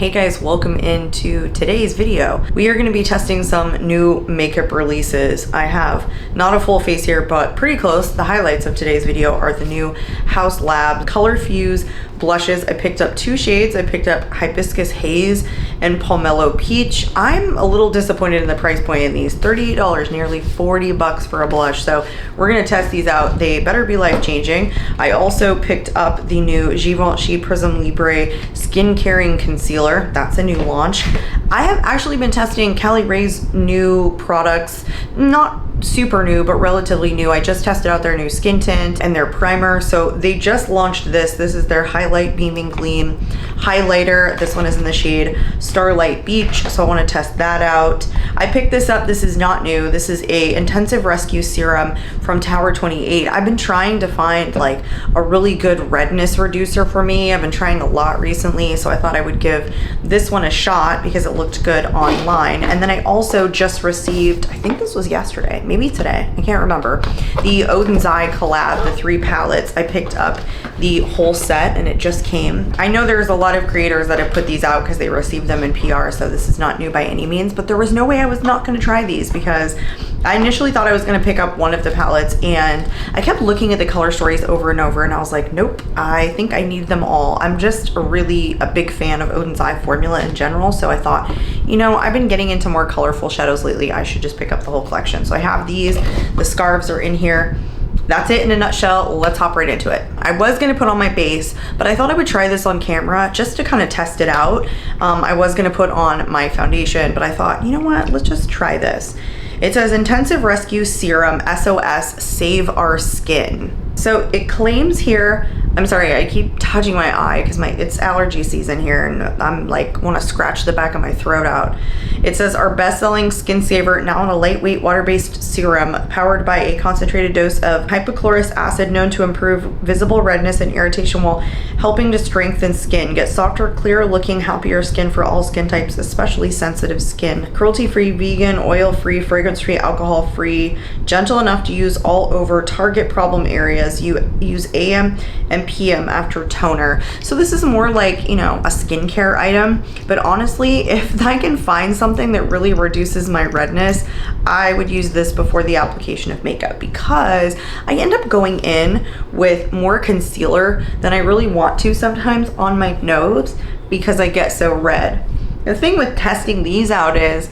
Hey guys, welcome into today's video. We are going to be testing some new makeup releases. I have not a full face here, but pretty close. The highlights of today's video are the new Haus Lab Color Fuse blushes. I picked up two shades. I picked up Hibiscus Haze and Pomelo Peach. I'm a little disappointed in the price point in these. $38, nearly 40 bucks for a blush. So we're going to test these out. They better be life-changing. I also picked up the new Givenchy Prisme Libre Skin Caring Concealer. That's a new launch. I have actually been testing Caliray's new products, not super new, but relatively new. I just tested out their new skin tint and their primer. So they just launched this. This is their Highlight Beaming Gleam highlighter. This one is in the shade Starlight Beach. So I want to test that out. I picked this up. This is not new. This is a intensive rescue serum from Tower 28. I've been trying to find like a really good redness reducer for me. I've been trying a lot recently, so I thought I would give this one a shot because it looked good online. And then I also just received, I think this was yesterday, maybe today, I can't remember, the Oden's Eye collab, the 3 palettes. I picked up the whole set and it just came. I know there's a lot of creators that have put these out because they received them in PR, so this is not new by any means, but there was no way I was not going to try these because I initially thought I was going to pick up one of the palettes and I kept looking at the color stories over and over and I was like, nope, I think I need them all. I'm just really a big fan of Oden's Eye formula in general, so I thought, you know, I've been getting into more colorful shadows lately. I should just pick up the whole collection. So I have these, the scarves are in here. That's it in a nutshell. Let's hop right into it. I was gonna put on my base, but I thought I would try this on camera just to kind of test it out. I was gonna put on my foundation, but I thought, you know what, let's just try this. It says Intensive Rescue Serum SOS Save Our Skin. So it claims here, I'm sorry, I keep touching my eye because it's allergy season here and I'm like, want to scratch the back of my throat out. It says our best-selling skin saver, now in a lightweight water-based serum powered by a concentrated dose of hypochlorous acid known to improve visible redness and irritation while helping to strengthen skin. Get softer, clearer looking, happier skin for all skin types, especially sensitive skin. Cruelty-free, vegan, oil-free, fragrance-free, alcohol-free, gentle enough to use all over, target problem areas. You use AM and PM after toner. So this is more like, you know, a skincare item, but honestly, if I can find something that really reduces my redness, I would use this before the application of makeup because I end up going in with more concealer than I really want to sometimes on my nose because I get so red. The thing with testing these out is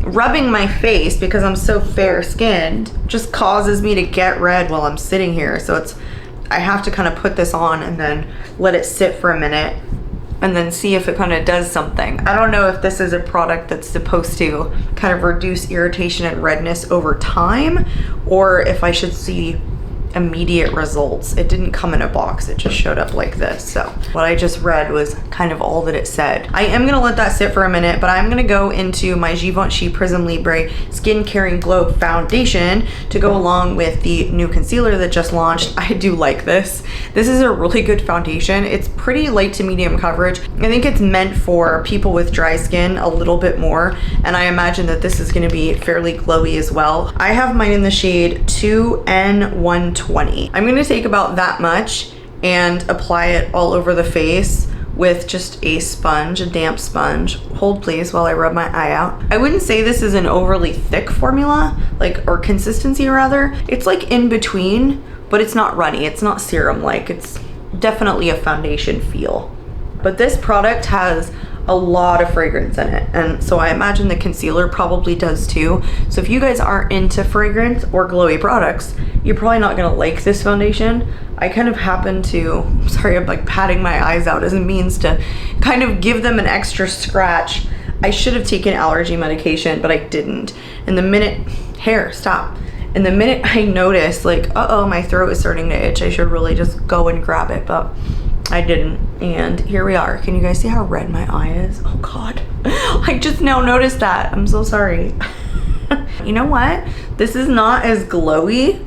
rubbing my face, because I'm so fair skinned, just causes me to get red while I'm sitting here. So I have to kind of put this on and then let it sit for a minute and then see if it kind of does something. I don't know if this is a product that's supposed to kind of reduce irritation and redness over time or if I should see immediate results. It didn't come in a box, it just showed up like this. So what I just read was kind of all that it said. I am gonna let that sit for a minute, but I'm gonna go into my Givenchy Prisme Libre Skin Caring Glow Foundation to go along with the new concealer that just launched. I do like this. This is a really good foundation. It's pretty light to medium coverage. I think it's meant for people with dry skin a little bit more, and I imagine that this is gonna be fairly glowy as well. I have mine in the shade 2N120. I'm going to take about that much and apply it all over the face with just a sponge, a damp sponge. Hold please while I rub my eye out. I wouldn't say this is an overly thick formula, or consistency rather. It's like in between, but it's not runny. It's not serum like. It's definitely a foundation feel. But this product has a lot of fragrance in it, and so I imagine the concealer probably does too. So if you guys aren't into fragrance or glowy products, you're probably not gonna like this foundation. I kind of happen to, sorry, I'm like patting my eyes out as a means to kind of give them an extra scratch. I should have taken allergy medication, but I didn't. And the minute, hair, stop. And the minute I noticed like, uh-oh, my throat is starting to itch, I should really just go and grab it, but I didn't, and here we are. Can you guys see how red my eye is? Oh God, I just now noticed that. I'm so sorry. You know what? This is not as glowy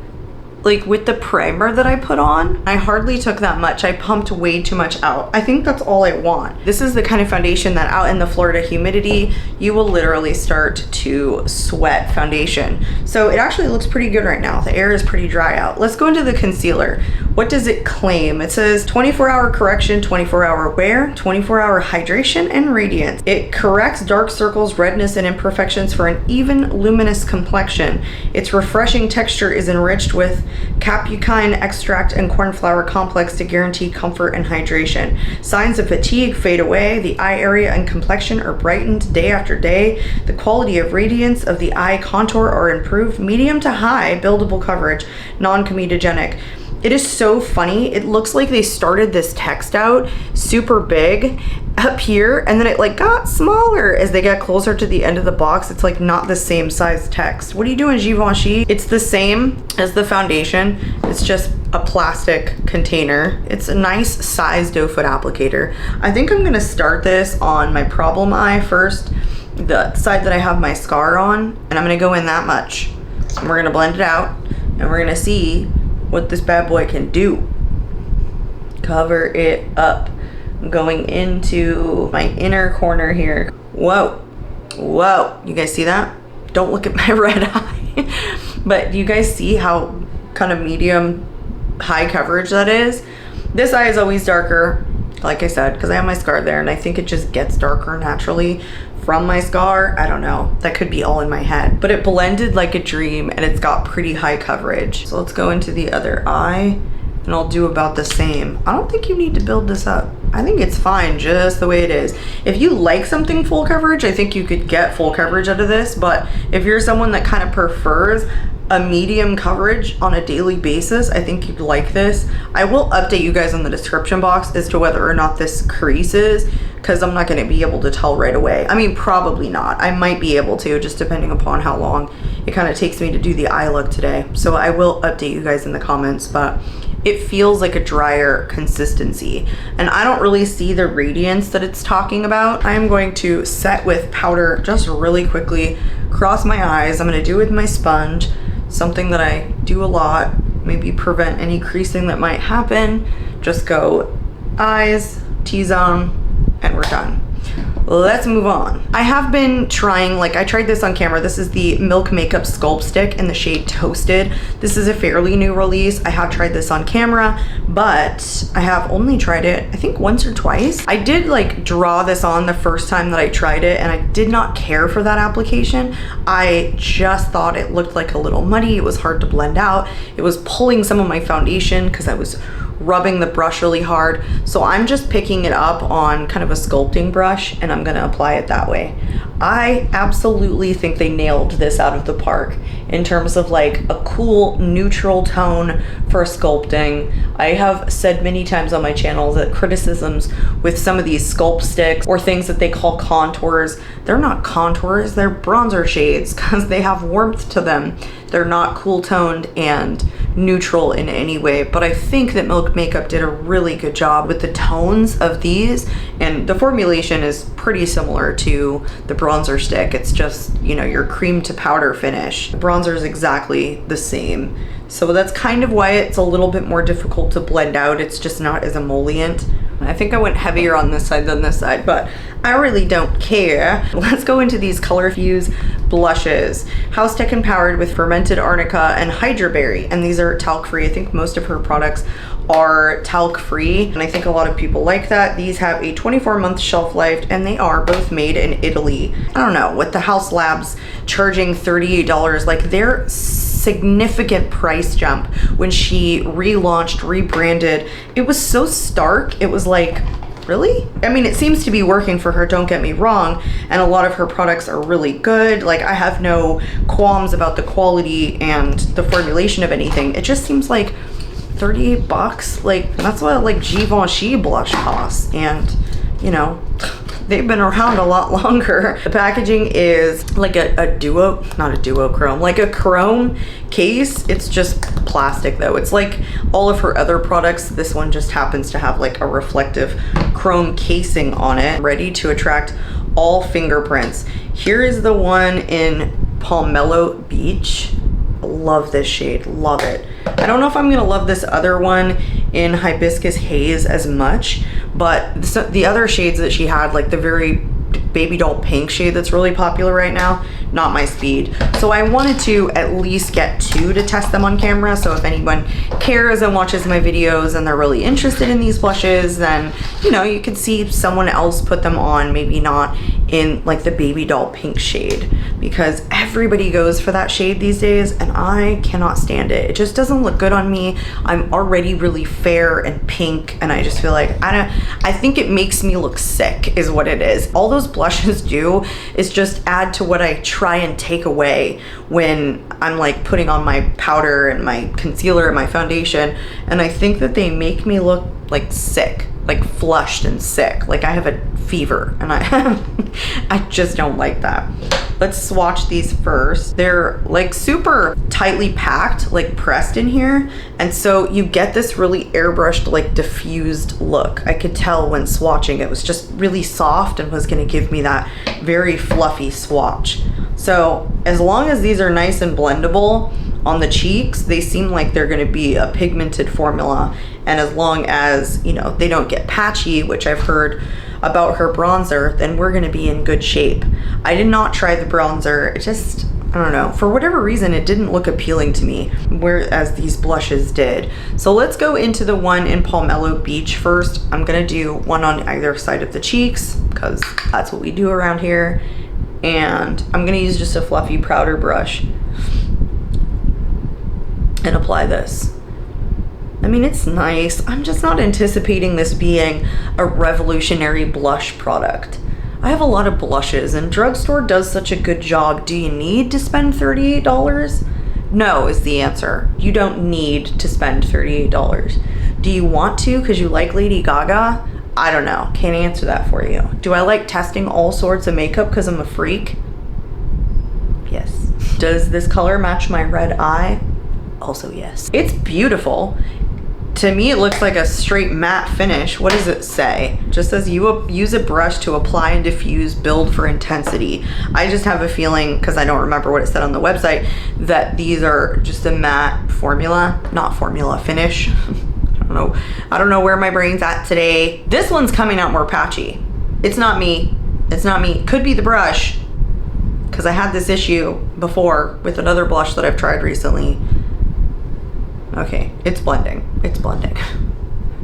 like with the primer that I put on. I hardly took that much. I pumped way too much out. I think that's all I want. This is the kind of foundation that out in the Florida humidity, you will literally start to sweat foundation. So it actually looks pretty good right now. The air is pretty dry out. Let's go into the concealer. What does it claim? It says 24-hour correction, 24-hour wear, 24-hour hydration, and radiance. It corrects dark circles, redness, and imperfections for an even luminous complexion. Its refreshing texture is enriched with capuchine extract and cornflower complex to guarantee comfort and hydration. Signs of fatigue fade away. The eye area and complexion are brightened day after day. The quality of radiance of the eye contour are improved. Medium to high buildable coverage, non-comedogenic. It is so funny. It looks like they started this text out super big up here, and then it like got smaller as they got closer to the end of the box. It's like not the same size text. What are you doing, Givenchy? It's the same as the foundation. It's just a plastic container. It's a nice size doe foot applicator. I think I'm gonna start this on my problem eye first, the side that I have my scar on, and I'm gonna go in that much. And we're gonna blend it out, and we're gonna see what this bad boy can do. Cover it up. I'm going into my inner corner here. Whoa, whoa, you guys see that? Don't look at my red eye. But you guys see how kind of medium high coverage that is? This eye is always darker, like I said, because I have my scar there, and I think it just gets darker naturally from my scar. I don't know, that could be all in my head, but it blended like a dream, and it's got pretty high coverage. So let's go into the other eye, and I'll do about the same. I don't think you need to build this up. I think it's fine just the way it is. If you like something full coverage, I think you could get full coverage out of this, but if you're someone that kind of prefers a medium coverage on a daily basis, I think you'd like this. I will update you guys in the description box as to whether or not this creases, because I'm not going to be able to tell right away. I mean, probably not. I might be able to, just depending upon how long it kind of takes me to do the eye look today. So I will update you guys in the comments, but it feels like a drier consistency, and I don't really see the radiance that it's talking about. I'm going to set with powder just really quickly, cross my eyes. I'm going to do it with my sponge, something that I do a lot, maybe prevent any creasing that might happen. Just go eyes, T-zone, and we're done. Let's move on. I have been trying, like I tried this on camera. This is the Milk Makeup Sculpt Stick in the shade Toasted. This is a fairly new release. I have tried this on camera, but I have only tried it, I think once or twice. I did like draw this on the first time that I tried it, and I did not care for that application. I just thought it looked like a little muddy. It was hard to blend out. It was pulling some of my foundation because I was rubbing the brush really hard. So I'm just picking it up on kind of a sculpting brush, and I'm gonna apply it that way. I absolutely think they nailed this out of the park in terms of like a cool neutral tone for sculpting. I have said many times on my channel that criticisms with some of these sculpt sticks or things that they call contours, they're not contours, they're bronzer shades because they have warmth to them. They're not cool toned and neutral in any way, but I think that Milk Makeup did a really good job with the tones of these, and the formulation is pretty similar to the bronzer stick. It's just, you know, your cream to powder finish. The bronzer is exactly the same. So that's kind of why it's a little bit more difficult to blend out. It's just not as emollient. I think I went heavier on this side than this side, but I really don't care. Let's go into these Color Fuse blushes. Haus Tech Empowered with Fermented Arnica and Hydraberry, and these are talc-free. I think most of her products are talc-free, and I think a lot of people like that. These have a 24-month shelf life, and they are both made in Italy. I don't know, with the Haus Labs charging $38, like their significant price jump when she relaunched, rebranded, it was so stark. It was like, really? I mean, it seems to be working for her, don't get me wrong, and a lot of her products are really good. Like, I have no qualms about the quality and the formulation of anything. It just seems like 38 bucks, like that's what like Givenchy blush costs, and you know, they've been around a lot longer. The packaging is like not a duochrome, like a chrome case. It's just plastic though. It's like all of her other products. This one just happens to have like a reflective chrome casing on it, ready to attract all fingerprints. Here is the one in Pomelo Beach. Love this shade, love it. I don't know if I'm gonna love this other one in Hibiscus Haze as much, but the other shades that she had, like the very baby doll pink shade that's really popular right now, not my speed. So I wanted to at least get 2 to test them on camera. So if anyone cares and watches my videos and they're really interested in these blushes, then, you know, you could see someone else put them on, maybe not in like the baby doll pink shade, because everybody goes for that shade these days and I cannot stand it. It just doesn't look good on me. I'm already really fair and pink, and I just feel like, I think it makes me look sick is what it is. All those blushes do is just add to what I try and take away when I'm like putting on my powder and my concealer and my foundation, and I think that they make me look like sick, like flushed and sick, like I have a fever, and I just don't like that. Let's swatch these first. They're like super tightly packed, like pressed in here, and so you get this really airbrushed, like diffused look. I could tell when swatching it was just really soft and was gonna give me that very fluffy swatch. So as long as these are nice and blendable on the cheeks, they seem like they're gonna be a pigmented formula, and as long as, you know, they don't get patchy, which I've heard about her bronzer, then we're gonna be in good shape. I did not try the bronzer. It just, I don't know, for whatever reason, it didn't look appealing to me, whereas these blushes did. So let's go into the one in Pomelo Beach first. I'm gonna do one on either side of the cheeks, because that's what we do around here. And I'm gonna use just a fluffy powder brush and apply this. I mean, it's nice. I'm just not anticipating this being a revolutionary blush product. I have a lot of blushes, and drugstore does such a good job. Do you need to spend $38? No is the answer. You don't need to spend $38. Do you want to because you like Lady Gaga? I don't know. Can't answer that for you. Do I like testing all sorts of makeup because I'm a freak? Yes. Does this color match my red eye? Also yes. It's beautiful. To me, it looks like a straight matte finish. What does it say? It just says you use a brush to apply and diffuse, build for intensity. I just have a feeling, because I don't remember what it said on the website, that these are just a matte formula, not formula finish. I don't know where my brain's at today. This one's coming out more patchy. It's not me. It's not me. Could be the brush, because I had this issue before with another blush that I've tried recently. Okay, it's blending. It's blending.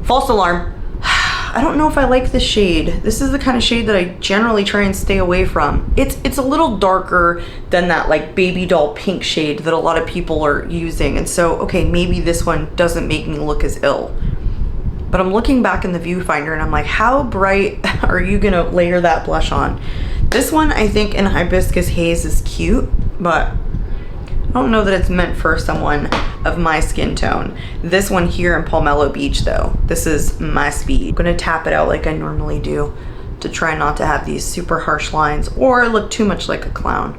False alarm. I don't know if I like this shade. This is the kind of shade that I generally try and stay away from. It's a little darker than that like baby doll pink shade that a lot of people are using. And so, okay, maybe this one doesn't make me look as ill. But I'm looking back in the viewfinder and I'm like, how bright are you gonna layer that blush on? This one, I think in Hibiscus Haze is cute, but I don't know that it's meant for someone of my skin tone. This one here in Pomelo Beach though, this is my speed. I'm gonna tap it out like I normally do to try not to have these super harsh lines or look too much like a clown.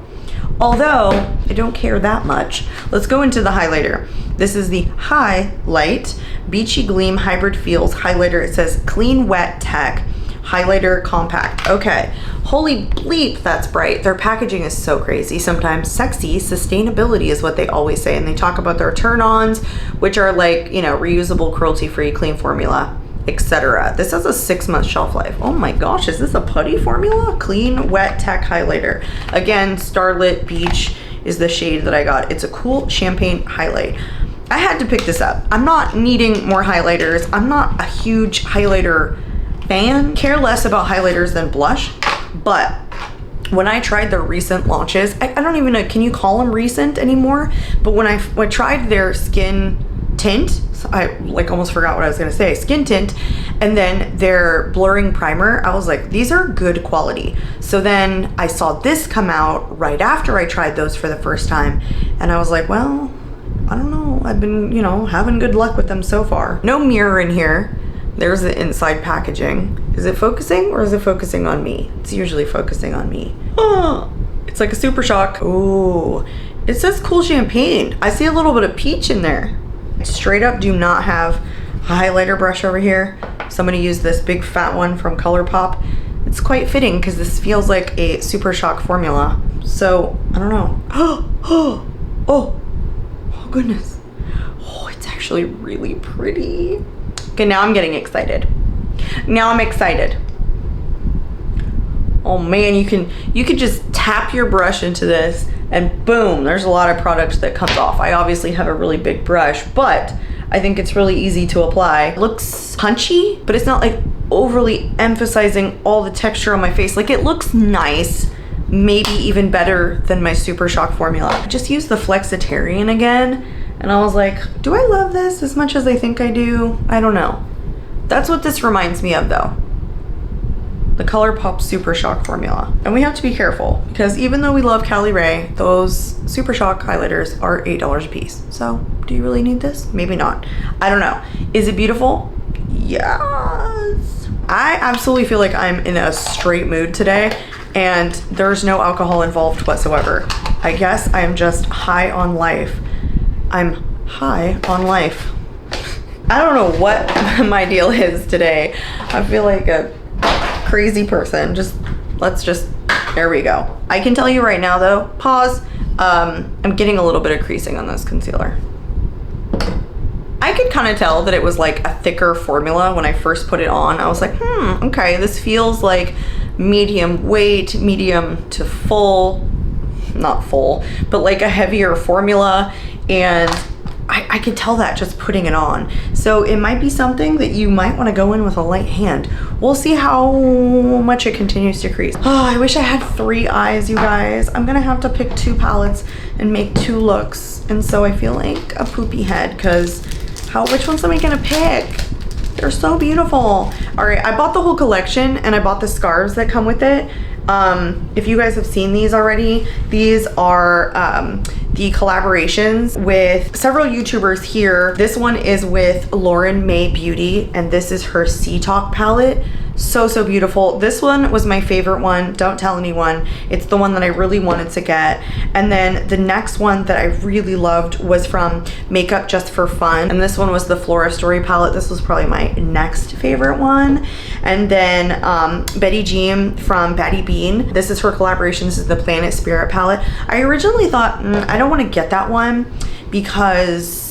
Although, I don't care that much. Let's go into the highlighter. This is the Highlight Beachy Gleam Hybrid Feels Highlighter. It says Clean Wet Tech Highlighter Compact. Okay, holy bleep, that's bright. Their packaging is so crazy. Sometimes sexy sustainability is what they always say, and they talk about their turn-ons, which are like, you know, reusable, cruelty-free, clean formula, etc. This has a 6-month shelf life. Oh my gosh, is this a putty formula? Clean Wet Tech Highlighter. Again, Starlight Beach is the shade that I got. It's a cool champagne highlight. I had to pick this up. I'm not needing more highlighters. I'm not a huge highlighter fan. Care less about highlighters than blush, but when I tried their recent launches, I don't even know, can you call them recent anymore? But when I tried their skin tint, I like almost forgot what I was gonna say, skin tint, and then their blurring primer, I was like, these are good quality. So then I saw this come out right after I tried those for the first time, and I was like, well, I don't know, I've been, you know, having good luck with them so far. No mirror in here. There's the inside packaging. Is it focusing or is it focusing on me? It's usually focusing on me. Oh, it's like a super shock. Ooh, it says cool champagne. I see a little bit of peach in there. Straight up do not have a highlighter brush over here. So I'm gonna use this big fat one from ColourPop. It's quite fitting because this feels like a super shock formula. So, I don't know. Oh goodness. Oh, it's actually really pretty. Okay, now I'm getting excited. Now I'm excited. Oh man, you could just tap your brush into this and boom, there's a lot of product that comes off. I obviously have a really big brush, but I think it's really easy to apply. It looks punchy, but it's not like overly emphasizing all the texture on my face. Like, it looks nice, maybe even better than my Super Shock formula. I just used the Flexitarian again, and I was like, do I love this as much as I think I do? I don't know. That's what this reminds me of though. The ColourPop Super Shock formula. And we have to be careful because even though we love caliray, those Super Shock highlighters are $8 a piece. So do you really need this? Maybe not. I don't know. Is it beautiful? Yes. I absolutely feel like I'm in a straight mood today and there's no alcohol involved whatsoever. I guess I am just high on life. I'm high on life. I don't know what my deal is today. I feel like a crazy person. There we go. I can tell you right now though, pause, I'm getting a little bit of creasing on this concealer. I could kind of tell that it was like a thicker formula when I first put it on. I was like, okay, this feels like medium weight, medium to full, not full, but like a heavier formula, and I could tell that just putting it on. So it might be something that you might want to go in with a light hand. We'll see how much it continues to crease. Oh, I wish I had 3 eyes, you guys. I'm gonna have to pick 2 palettes and make 2 looks. And so I feel like a poopy head because which ones am I gonna pick? They're so beautiful. All right, I bought the whole collection and I bought the scarves that come with it. If you guys have seen these already, these are the collaborations with several YouTubers here. This one is with Lauren May Beauty, and this is her Sea Talk palette. So beautiful. This one was my favorite one. Don't tell anyone. It's the one that I really wanted to get. And then the next one that I really loved was from Makeup Just for Fun. And this one was the Flora Story palette. This was probably my next favorite one. And then Betty Jean from Batty Bean. This is her collaboration. This is the Planet Spirit palette. I originally thought, I don't want to get that one because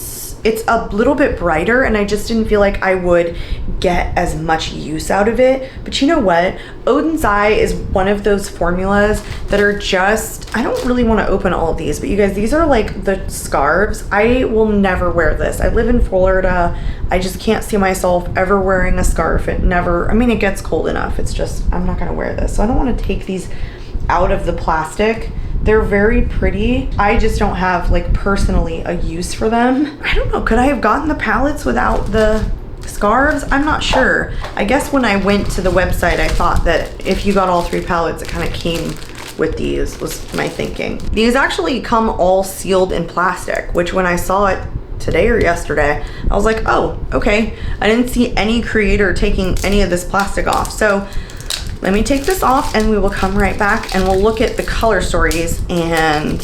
it's a little bit brighter and I just didn't feel like I would get as much use out of it. But you know what? Oden's Eye is one of those formulas that are just, I don't really want to open all of these, but you guys, these are like the scarves. I will never wear this. I live in Florida. I just can't see myself ever wearing a scarf. It never, I mean, it gets cold enough. It's just, I'm not going to wear this. So I don't want to take these out of the plastic. They're very pretty. I just don't have like personally a use for them. I don't know, could I have gotten the palettes without the scarves? I'm not sure. I guess when I went to the website, I thought that if you got all 3 palettes, it kind of came with these, was my thinking. These actually come all sealed in plastic, which when I saw it today or yesterday, I was like, oh, okay. I didn't see any creator taking any of this plastic off. So let me take this off and we will come right back and we'll look at the color stories and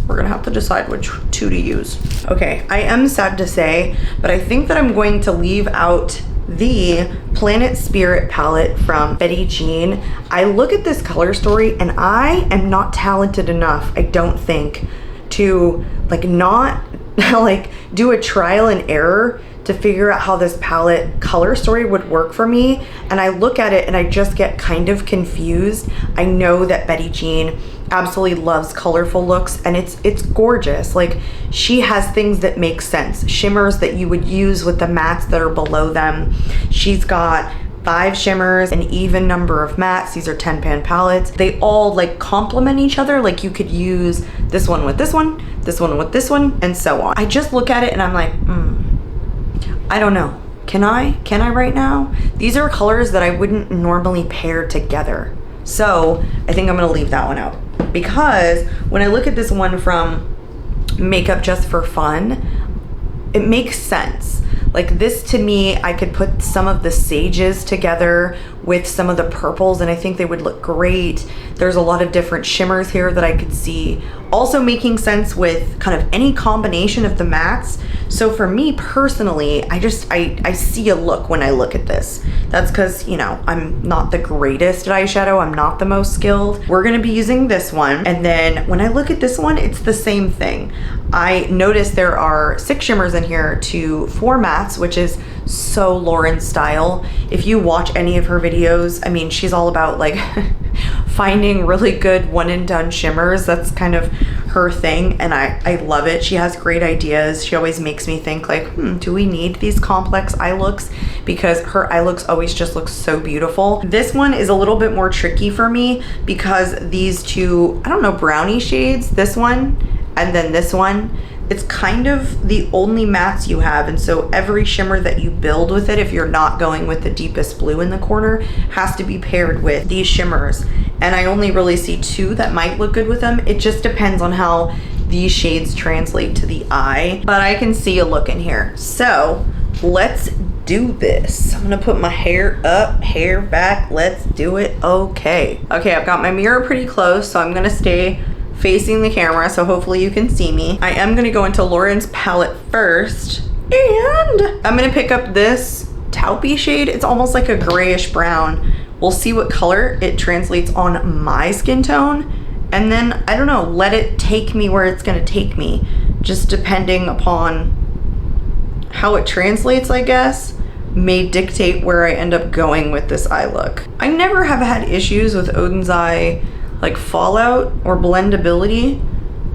we're gonna have to decide which 2 to use. Okay, I am sad to say, but I think that I'm going to leave out the Planet Spirit palette from Betty Jean. I look at this color story and I am not talented enough, I don't think, to like not like do a trial and error to figure out how this palette color story would work for me. And I look at it and I just get kind of confused. I know that Betty Jean absolutely loves colorful looks and it's gorgeous. Like, she has things that make sense. Shimmers that you would use with the mattes that are below them. She's got 5 shimmers, an even number of mattes. These are 10 pan palettes. They all like complement each other. Like, you could use this one with this one with this one, and so on. I just look at it and I'm like, I don't know. Can I right now? These are colors that I wouldn't normally pair together. So I think I'm gonna leave that one out. Because when I look at this one from Makeup Just for Fun, it makes sense. Like, this to me, I could put some of the sages together with some of the purples and I think they would look great. There's a lot of different shimmers here that I could see also making sense with kind of any combination of the mattes. So for me personally, I see a look when I look at this. That's because, you know, I'm not the greatest at eyeshadow. I'm not the most skilled. We're gonna be using this one. And then when I look at this one, it's the same thing. I noticed there are 6 shimmers in here to 4 mattes, which is so Lauren's style. If you watch any of her videos, I mean, she's all about like finding really good one and done shimmers. That's kind of her thing, and I love it. She has great ideas. She always makes me think like, do we need these complex eye looks? Because her eye looks always just look so beautiful. This one is a little bit more tricky for me because these two, I don't know, brownie shades, this one and then this one, it's kind of the only mattes you have, and so every shimmer that you build with it, if you're not going with the deepest blue in the corner, has to be paired with these shimmers. And I only really see two that might look good with them. It just depends on how these shades translate to the eye, but I can see a look in here. So let's do this. I'm gonna put my hair up, hair back, let's do it. Okay, I've got my mirror pretty close, so I'm gonna stay facing the camera, so hopefully you can see me. I am gonna go into Lauren's palette first, and I'm gonna pick up this taupey shade. It's almost like a grayish brown. We'll see what color it translates on my skin tone, and then, I don't know, let it take me where it's gonna take me, just depending upon how it translates, I guess, may dictate where I end up going with this eye look. I never have had issues with Oden's eye like fallout or blendability,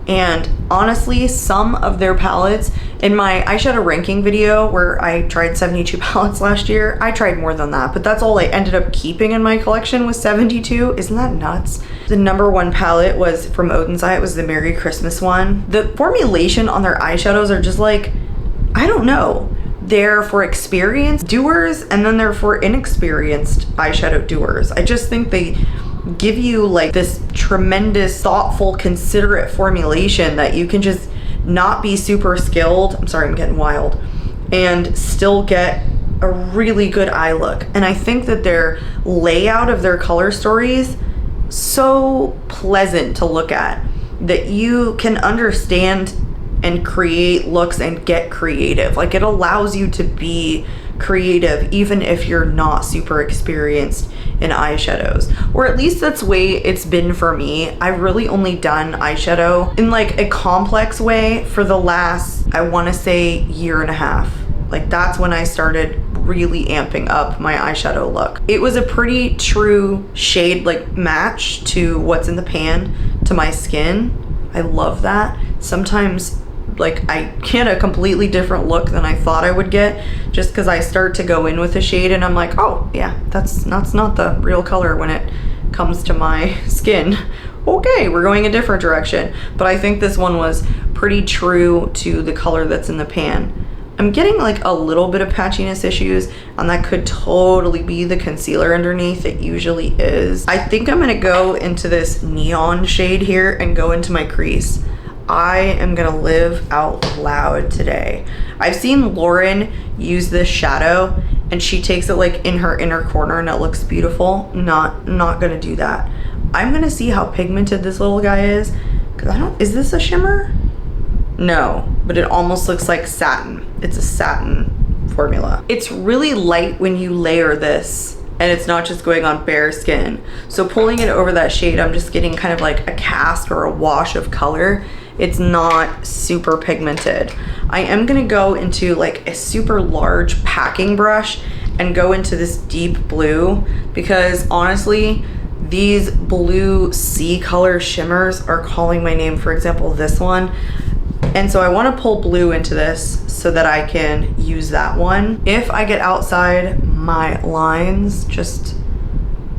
and honestly some of their palettes, in my eyeshadow ranking video where I tried 72 palettes last year, I tried more than that, but that's all I ended up keeping in my collection was 72. Isn't that nuts? The #1 palette was from Oden's Eye. It was the Merry Christmas one. The formulation on their eyeshadows are just like, I don't know, they're for experienced doers and then they're for inexperienced eyeshadow doers. I just think they give you like this tremendous, thoughtful, considerate formulation that you can just not be super skilled, I'm sorry, I'm getting wild, and still get a really good eye look. And I think that their layout of their color stories so pleasant to look at that you can understand and create looks and get creative. Like, it allows you to be creative even if you're not super experienced in eyeshadows, or at least that's the way it's been for me. I've really only done eyeshadow in like a complex way for the last, I want to say, year and a half. Like, that's when I started really amping up my eyeshadow look. It was a pretty true shade like match to what's in the pan to my skin. I love that. Sometimes like I get a completely different look than I thought I would get, just because I start to go in with a shade and I'm like, oh yeah, that's not the real color when it comes to my skin. Okay, we're going a different direction. But I think this one was pretty true to the color that's in the pan. I'm getting like a little bit of patchiness issues, and that could totally be the concealer underneath. It usually is. I think I'm gonna go into this neon shade here and go into my crease. I am gonna live out loud today. I've seen Lauren use this shadow and she takes it like in her inner corner and it looks beautiful. Not gonna do that. I'm gonna see how pigmented this little guy is, because is this a shimmer? No, but it almost looks like satin. It's a satin formula. It's really light when you layer this, and it's not just going on bare skin. So pulling it over that shade, I'm just getting kind of like a cast or a wash of color. It's not super pigmented. I am gonna go into like a super large packing brush and go into this deep blue, because honestly, these blue sea color shimmers are calling my name. For example, this one. And so I want to pull blue into this so that I can use that one. If I get outside my lines, just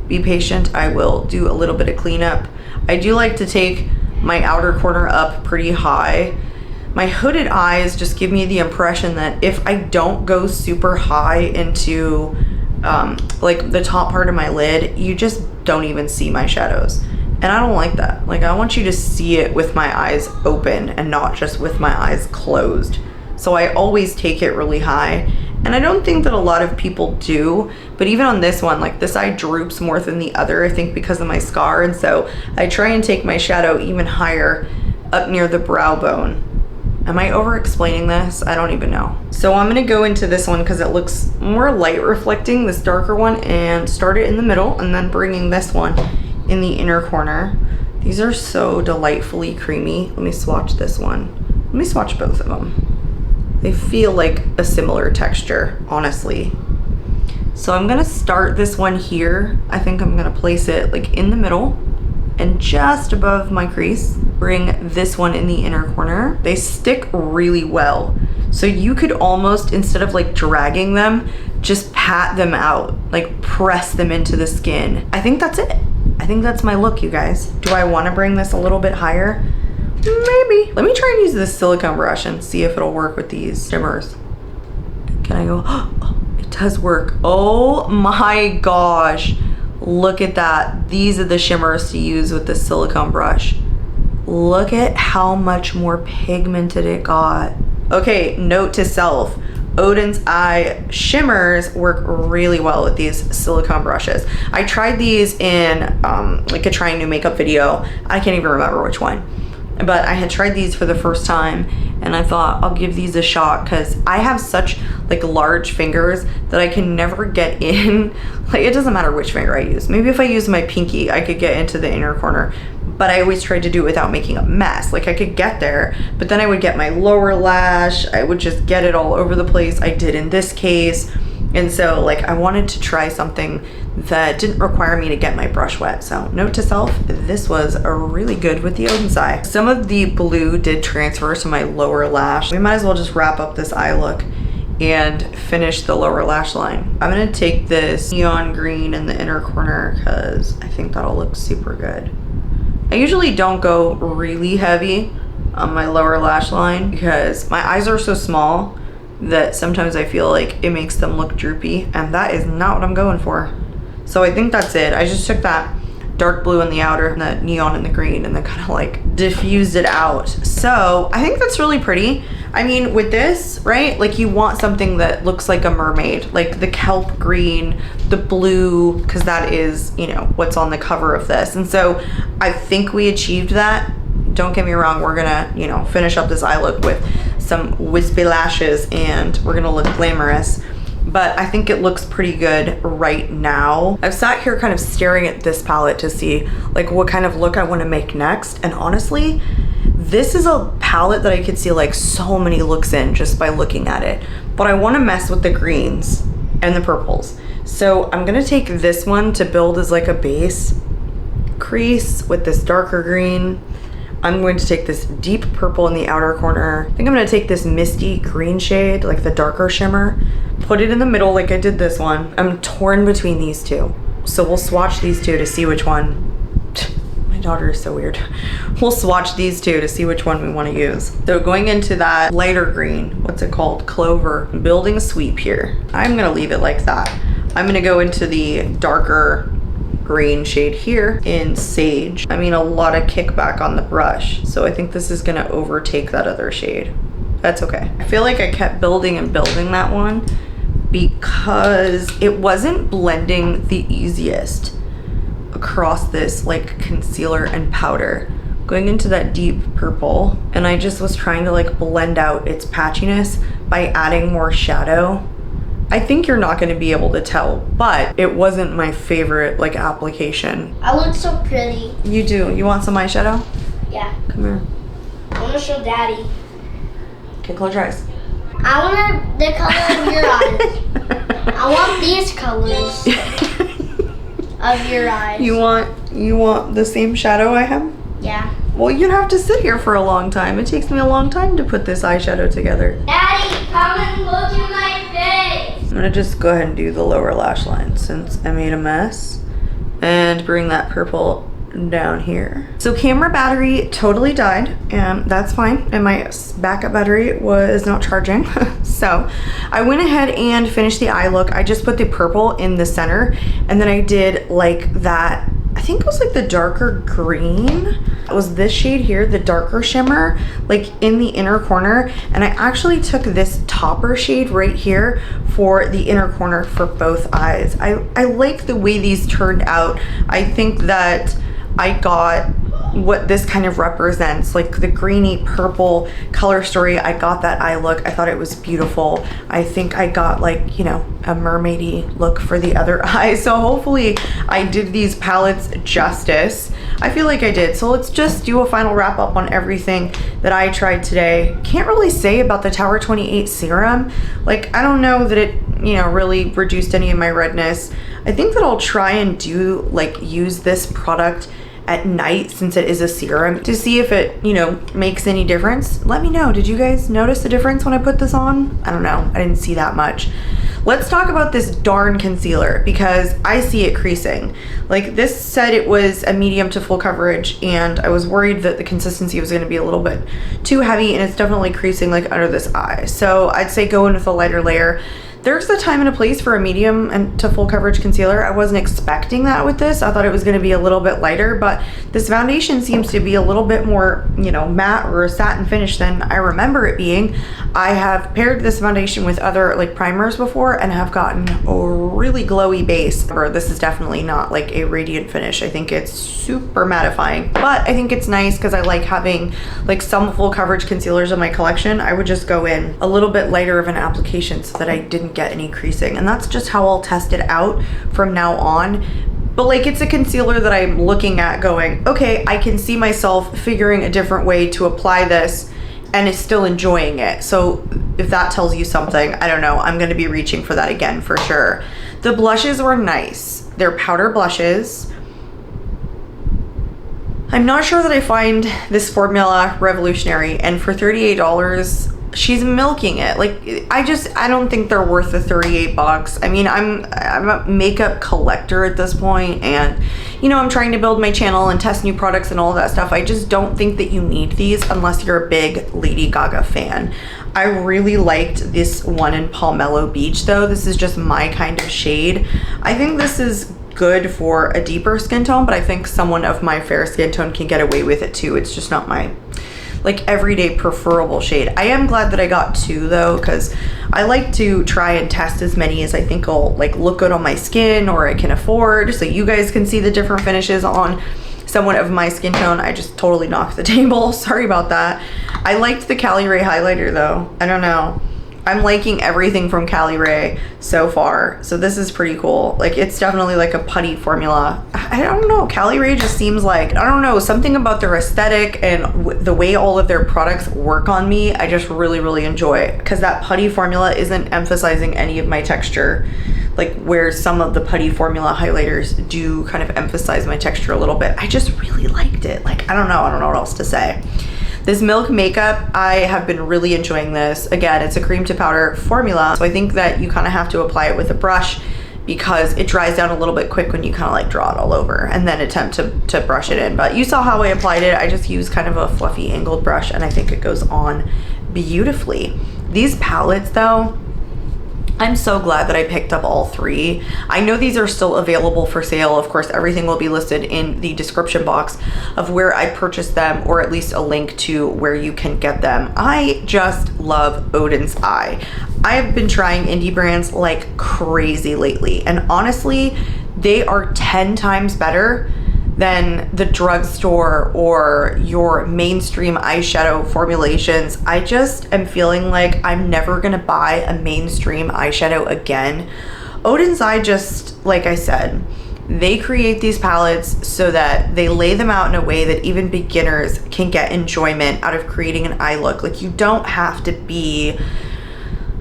be patient. I will do a little bit of cleanup. I do like to take my outer corner up pretty high. My hooded eyes just give me the impression that if I don't go super high into like the top part of my lid, you just don't even see my shadows. And I don't like that. Like, I want you to see it with my eyes open and not just with my eyes closed. So I always take it really high. And I don't think that a lot of people do, but even on this one, like this eye droops more than the other, I think because of my scar. And so I try and take my shadow even higher up near the brow bone. Am I over explaining this? I don't even know. So I'm gonna go into this one because it looks more light reflecting, this darker one, and start it in the middle and then bringing this one in the inner corner. These are so delightfully creamy. Let me swatch this one. Let me swatch both of them. They feel like a similar texture, honestly. So I'm gonna start this one here. I think I'm gonna place it like in the middle and just above my crease. Bring this one in the inner corner. They stick really well. So you could almost, instead of like dragging them, just pat them out, like press them into the skin. I think that's it. I think that's my look, you guys. Do I want to bring this a little bit higher? Maybe. Let me try and use this silicone brush and see if it'll work with these shimmers. Can I go? Oh, it does work. Oh my gosh. Look at that. These are the shimmers to use with the silicone brush. Look at how much more pigmented it got. Okay, note to self. Oden's Eye shimmers work really well with these silicone brushes. I tried these in like a trying new makeup video. I can't even remember which one. But I had tried these for the first time and I thought I'll give these a shot because I have such like large fingers that I can never get in. Like it doesn't matter which finger I use. Maybe if I use my pinky, I could get into the inner corner. But I always tried to do it without making a mess. Like I could get there, but then I would get my lower lash. I would just get it all over the place. I did in this case. And so like I wanted to try something that didn't require me to get my brush wet. So note to self, this was really good with the Oden's Eye. Some of the blue did transfer to my lower lash. We might as well just wrap up this eye look and finish the lower lash line. I'm gonna take this neon green in the inner corner because I think that'll look super good. I usually don't go really heavy on my lower lash line because my eyes are so small that sometimes I feel like it makes them look droopy, and that is not what I'm going for. So I think that's it. I just took that dark blue in the outer and the neon in the green and then kind of like diffused it out. So I think that's really pretty. I mean, with this, right, like you want something that looks like a mermaid, like the kelp green, the blue, because that is, you know, what's on the cover of this. And so I think we achieved that. Don't get me wrong, we're gonna, you know, finish up this eye look with some wispy lashes and we're gonna look glamorous. But I think it looks pretty good right now. I've sat here kind of staring at this palette to see like what kind of look I want to make next. And honestly, this is a palette that I could see like so many looks in just by looking at it. But I want to mess with the greens and the purples. So I'm gonna take this one to build as like a base crease with this darker green. I'm going to take this deep purple in the outer corner. I think I'm gonna take this misty green shade, like the darker shimmer, put it in the middle like I did this one. I'm torn between these two. So we'll swatch these two to see which one. My daughter is so weird. We'll swatch these two to see which one we wanna use. So going into that lighter green, what's it called? Clover. I'm building a sweep here. I'm gonna leave it like that. I'm gonna go into the darker green shade here in Sage. I mean, a lot of kickback on the brush. So I think this is gonna overtake that other shade. That's okay. I feel like I kept building and building that one because it wasn't blending the easiest across this like concealer and powder. Going into that deep purple, and I just was trying to like blend out its patchiness by adding more shadow. I think you're not gonna be able to tell, but it wasn't my favorite like application. I look so pretty. You do. You want some eyeshadow? Yeah. Come here. I wanna show Daddy. Okay, close your eyes. I want the color of your eyes. I want these colors of your eyes. You want the same shadow I have? Yeah. Well, you'd have to sit here for a long time. It takes me a long time to put this eyeshadow together. Daddy, come and look at my face. I'm gonna just go ahead and do the lower lash line since I made a mess and bring that purple down here. So camera battery totally died, and that's fine. And my backup battery was not charging. So I went ahead and finished the eye look. I just put the purple in the center, and then I did like that, I think it was like the darker green. It was this shade here, the darker shimmer, like in the inner corner. And I actually took this topper shade right here for the inner corner for both eyes. I like the way these turned out. I think that I got what this kind of represents, like the greeny purple color story. I got that eye look. I thought it was beautiful. I think I got like, you know, a mermaidy look for the other eye. So hopefully I did these palettes justice. I feel like I did. So let's just do a final wrap up on everything that I tried today. Can't really say about the Tower 28 serum. Like, I don't know that it, you know, really reduced any of my redness. I think that I'll try and do like use this product at night since it is a serum to see if it, you know, makes any difference. Let me know. Did you guys notice the difference when I put this on? I don't know. I didn't see that much. Let's talk about this darn concealer because I see it creasing. Like this said it was a medium to full coverage and I was worried that the consistency was gonna be a little bit too heavy and it's definitely creasing like under this eye. So I'd say go in with a lighter layer. There's a time and a place for a medium and to full coverage concealer. I wasn't expecting that with this. I thought it was gonna be a little bit lighter, but this foundation seems to be a little bit more, you know, matte or a satin finish than I remember it being. I have paired this foundation with other like primers before and have gotten a really glowy base. This is definitely not like a radiant finish. I think it's super mattifying, but I think it's nice because I like having like some full coverage concealers in my collection. I would just go in a little bit lighter of an application so that I didn't get any creasing, and that's just how I'll test it out from now on. But like it's a concealer that I'm looking at going, okay, I can see myself figuring a different way to apply this and is still enjoying it. So if that tells you something, I don't know, I'm gonna be reaching for that again for sure. The blushes were nice. They're powder blushes. I'm not sure that I find this formula revolutionary, and for $38, she's milking it. Like I don't think they're worth the 38 bucks. I mean, I'm a makeup collector at this point, and you know, I'm trying to build my channel and test new products and all that stuff. I just don't think that you need these unless you're a big Lady Gaga fan. I really liked this one in Pomelo Beach though. This is just my kind of shade. I think this is good for a deeper skin tone, but I think someone of my fair skin tone can get away with it too. It's just not my like everyday preferable shade. I am glad that I got two though, because I like to try and test as many as I think will like look good on my skin or I can afford, so you guys can see the different finishes on someone of my skin tone. I just totally knocked the table. Sorry about that. I liked the caliray highlighter though. I don't know. I'm liking everything from caliray so far. So this is pretty cool. Like it's definitely like a putty formula. I don't know, caliray just seems like, I don't know, something about their aesthetic and the way all of their products work on me, I just really, really enjoy. Because that putty formula isn't emphasizing any of my texture, like where some of the putty formula highlighters do kind of emphasize my texture a little bit. I just really liked it. Like, I don't know what else to say. This Milk makeup, I have been really enjoying this. Again, it's a cream to powder formula, so I think that you kind of have to apply it with a brush because it dries down a little bit quick when you kind of like draw it all over and then attempt to brush it in. But you saw how I applied it. I just used kind of a fluffy angled brush and I think it goes on beautifully. These palettes though, I'm so glad that I picked up all three. I know these are still available for sale. Of course, everything will be listed in the description box of where I purchased them, or at least a link to where you can get them. I just love Oden's Eye. I have been trying indie brands like crazy lately, and honestly, they are 10 times better than the drugstore or your mainstream eyeshadow formulations. I just am feeling like I'm never gonna buy a mainstream eyeshadow again. Oden's Eye, just like I said, they create these palettes so that they lay them out in a way that even beginners can get enjoyment out of creating an eye look. Like you don't have to be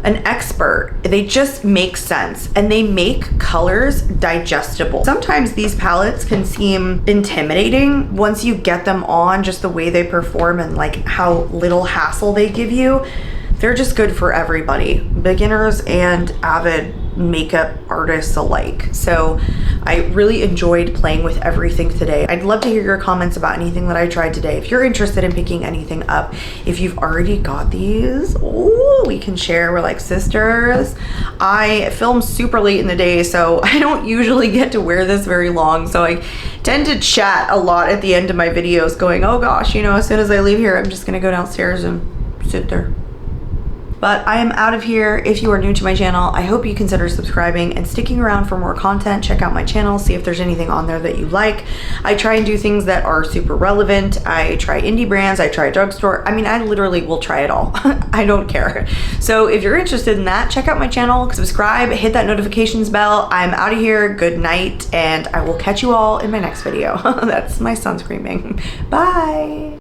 an expert. They just make sense and they make colors digestible. Sometimes these palettes can seem intimidating once you get them on, just the way they perform and like how little hassle they give you. They're just good for everybody, beginners and avid makeup artists alike. So I really enjoyed playing with everything today. I'd love to hear your comments about anything that I tried today. If you're interested in picking anything up, if you've already got these, ooh, we can share. We're like sisters. I film super late in the day, so I don't usually get to wear this very long. So I tend to chat a lot at the end of my videos going, oh gosh, you know, as soon as I leave here, I'm just gonna go downstairs and sit there. But I am out of here. If you are new to my channel, I hope you consider subscribing and sticking around for more content. Check out my channel, see if there's anything on there that you like. I try and do things that are super relevant. I try indie brands, I try drugstore. I mean, I literally will try it all. I don't care. So if you're interested in that, check out my channel, subscribe, hit that notifications bell. I'm out of here. Good night, and I will catch you all in my next video. That's my son screaming. Bye.